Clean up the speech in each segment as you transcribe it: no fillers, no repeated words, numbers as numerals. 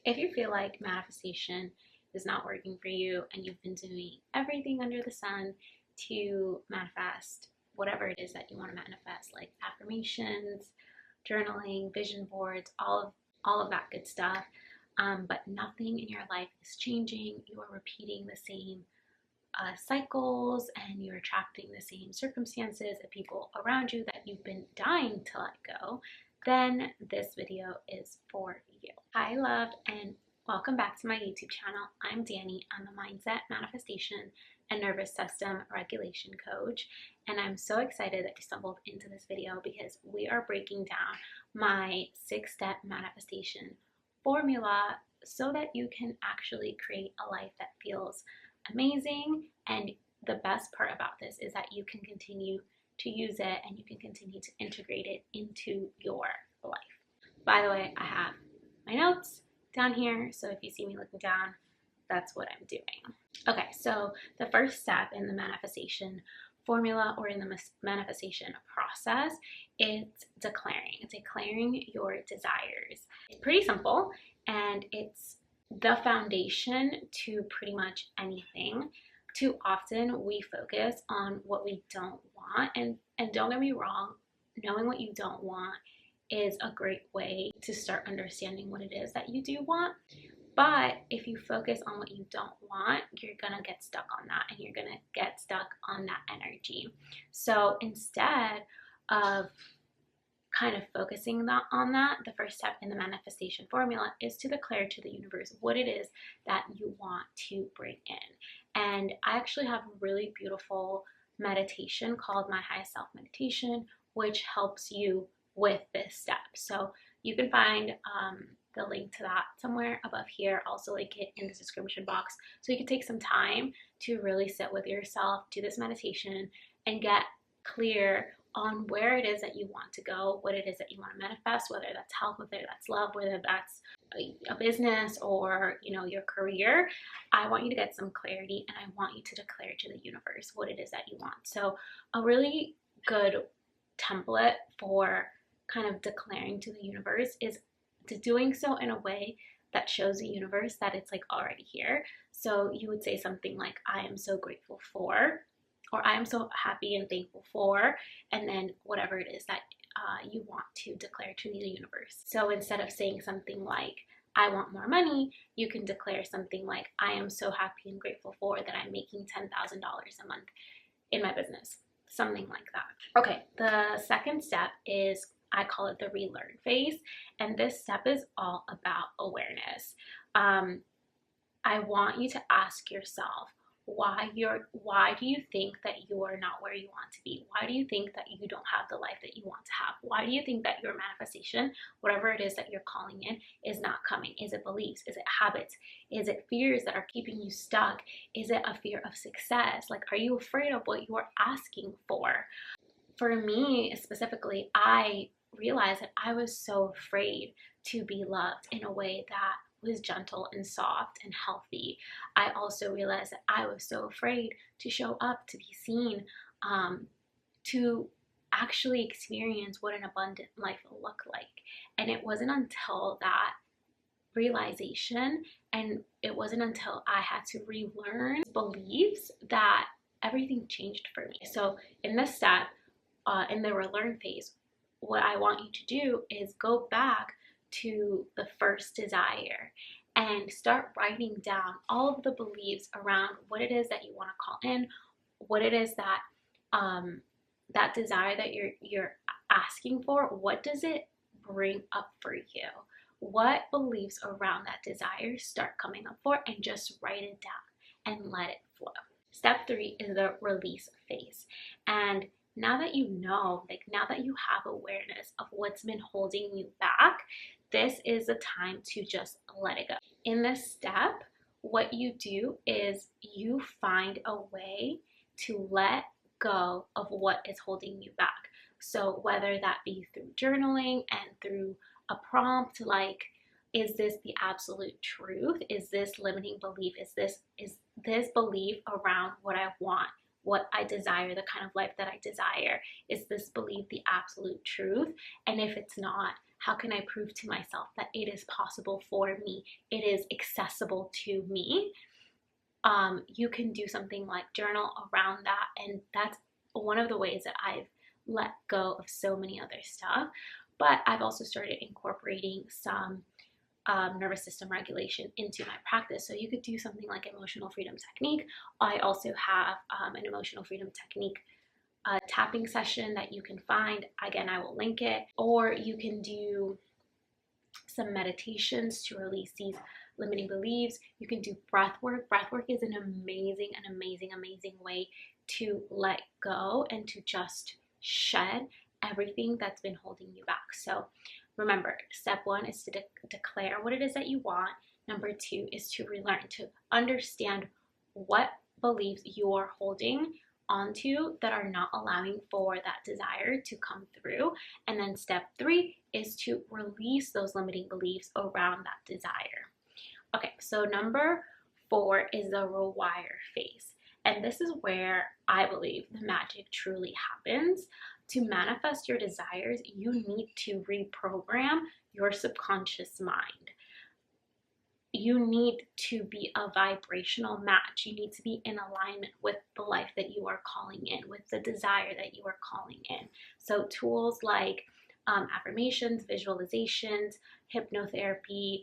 If you feel like manifestation is not working for you and you've been doing everything under the sun to manifest whatever it is that you want to manifest, like affirmations, journaling, vision boards, all of that good stuff, but nothing in your life is changing, you are repeating the same cycles and you're attracting the same circumstances and people around you that you've been dying to let go, then this video is for you. Hi, love, and welcome back to my YouTube channel. I'm Danny. I'm a mindset, manifestation, and nervous system regulation coach, and I'm so excited that you stumbled into this video because we are breaking down my 6-step manifestation formula so that you can actually create a life that feels amazing. And the best part about this is that you can continue to use it and you can continue to integrate it into your life. By the way, I have my notes down here, so if you see me looking down, that's what I'm doing. Okay, so the first step in the manifestation formula or in the manifestation process is declaring your desires. It's pretty simple and it's the foundation to pretty much anything. Too often we focus on what we don't want, and don't get me wrong, knowing what you don't want is a great way to start understanding what it is that you do want. But if you focus on what you don't want, you're gonna get stuck on that and you're gonna get stuck on that energy. So instead of kind of focusing on that, the first step in the manifestation formula is to declare to the universe what it is that you want to bring in. And I actually have a really beautiful meditation called My Highest Self Meditation, which helps you with this step. So you can find the link to that somewhere above here. I'll also link it in the description box. So you can take some time to really sit with yourself, do this meditation, and get clear on where it is that you want to go, what it is that you want to manifest, whether that's health, whether that's love, whether that's a business or, you know, your career. I want you to get some clarity and I want you to declare to the universe what it is that you want. So a really good template for kind of declaring to the universe is doing so in a way that shows the universe that it's like already here. So you would say something like, I am so grateful for, or I am so happy and thankful for, and then whatever it is that you want to declare to the universe. So instead of saying something like, I want more money, you can declare something like, I am so happy and grateful for that I'm making $10,000 a month in my business. Something like that. Okay, the second step is, I call it the relearn phase, and this step is all about awareness. I want you to ask yourself, why do you think that you're not where you want to be? Why do you think that you don't have the life that you want to have? Why do you think that your manifestation, whatever it is that you're calling in, is not coming? Is it beliefs? Is it habits? Is it fears that are keeping you stuck? Is it a fear of success? Like, are you afraid of what you are asking for? For me specifically, I realized that I was so afraid to be loved in a way that was gentle and soft and healthy. I also realized that I was so afraid to show up, to be seen, to actually experience what an abundant life will look like. And it wasn't until that realization, and it wasn't until I had to relearn beliefs, that everything changed for me. So in this step, in the relearn phase, what I want you to do is go back to the first desire and start writing down all of the beliefs around what it is that you want to call in, what it is that that desire that you're asking for, what does it bring up for you? What beliefs around that desire start coming up for, and just write it down and let it flow. Step 3 is the release phase. And now that you know, like now that you have awareness of what's been holding you back, this is the time to just let it go. In this step, what you do is you find a way to let go of what is holding you back. So whether that be through journaling and through a prompt like, is this the absolute truth? Is this limiting belief? Is this belief around what I want, what I desire, the kind of life that I desire? Is this belief the absolute truth? And if it's not, How can I prove to myself that it is possible for me? It is accessible to me. You can do something like journal around that, and that's one of the ways that I've let go of so many other stuff. But I've also started incorporating some nervous system regulation into my practice. So you could do something like emotional freedom technique. I also have an emotional freedom technique tapping session that you can find. Again, I will link it. Or you can do some meditations to release these limiting beliefs. You can do breath work. Breath work is an amazing way to let go and to just shed everything that's been holding you back. So remember, step one is to declare what it is that you want. Number two is to relearn, to understand what beliefs you are holding onto that are not allowing for that desire to come through. And then step three is to release those limiting beliefs around that desire. Okay, so number four is the rewire phase. And this is where I believe the magic truly happens. To manifest your desires, you need to reprogram your subconscious mind. You need to be a vibrational match. You need to be in alignment with the life that you are calling in, with the desire that you are calling in. So tools like affirmations, visualizations, hypnotherapy,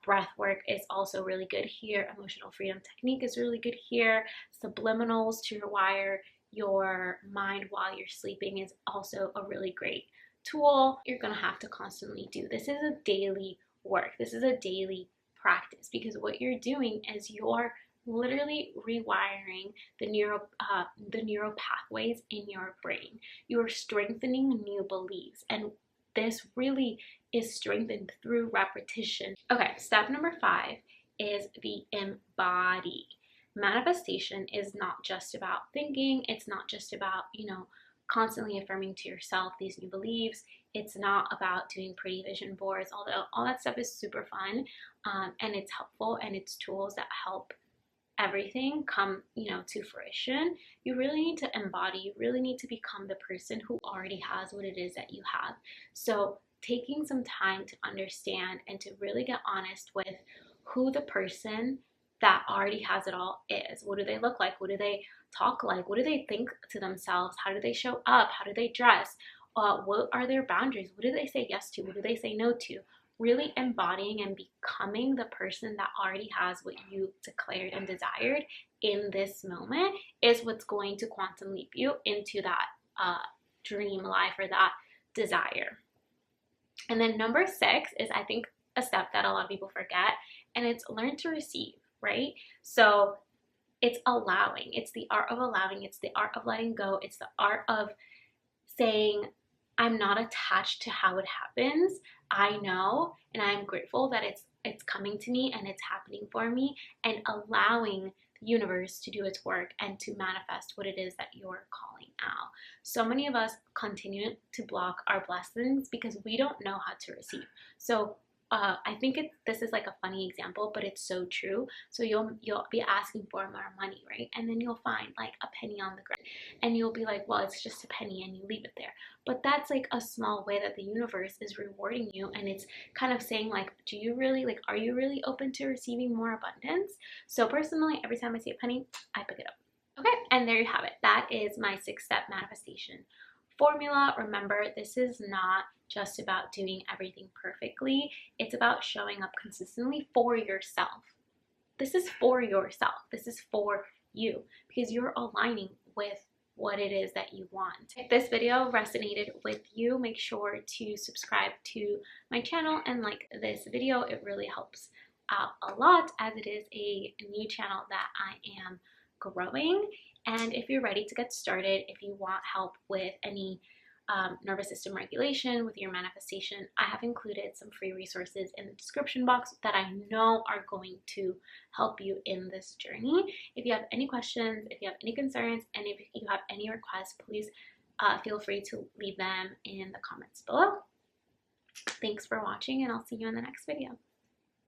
breath work is also really good here. Emotional freedom technique is really good here. Subliminals to rewire your mind while you're sleeping is also a really great tool. You're gonna have to constantly do. This is a daily work. This is a daily practice, because what you're doing is you're literally rewiring the neural pathways in your brain. You're strengthening new beliefs, and this really is strengthened through repetition. Okay, step number 5 is the embody. Manifestation is not just about thinking. It's not just about, constantly affirming to yourself these new beliefs. It's not about doing pretty vision boards, although all that stuff is super fun, and it's helpful, and it's tools that help everything come, to fruition. You really need to embody. You really need to become the person who already has what it is that you have. So taking some time to understand and to really get honest with who the person that already has it all is. What do they look like? What do they talk like? What do they think to themselves? How do they show up? How do they dress? What are their boundaries? What do they say yes to? What do they say no to? Really embodying and becoming the person that already has what you declared and desired in this moment is what's going to quantum leap you into that dream life or that desire. And then number 6 is, I think, a step that a lot of people forget, and it's learn to receive, right? So it's allowing. It's the art of allowing. It's the art of letting go. It's the art of saying, I'm not attached to how it happens. I know, and I'm grateful that it's coming to me and it's happening for me, and allowing the universe to do its work and to manifest what it is that you're calling out. So many of us continue to block our blessings because we don't know how to receive. So I think this is like a funny example, but it's so true. So you'll be asking for more money, right? And then you'll find like a penny on the ground, and you'll be like, well, it's just a penny, and you leave it there. But that's like a small way that the universe is rewarding you, and it's kind of saying like, are you really open to receiving more abundance? So personally, every time I see a penny, I pick it up. Okay, and there you have it. That is my 6-step manifestation formula. Remember, this is not just about doing everything perfectly. It's about showing up consistently for yourself. This is for yourself. This is for you, because you're aligning with what it is that you want. If this video resonated with you, make sure to subscribe to my channel and like this video. It really helps out a lot, as it is a new channel that I am growing. And if you're ready to get started, if you want help with any nervous system regulation, with your manifestation, I have included some free resources in the description box that I know are going to help you in this journey. If you have any questions, if you have any concerns, and if you have any requests, please feel free to leave them in the comments below. Thanks for watching, and I'll see you in the next video.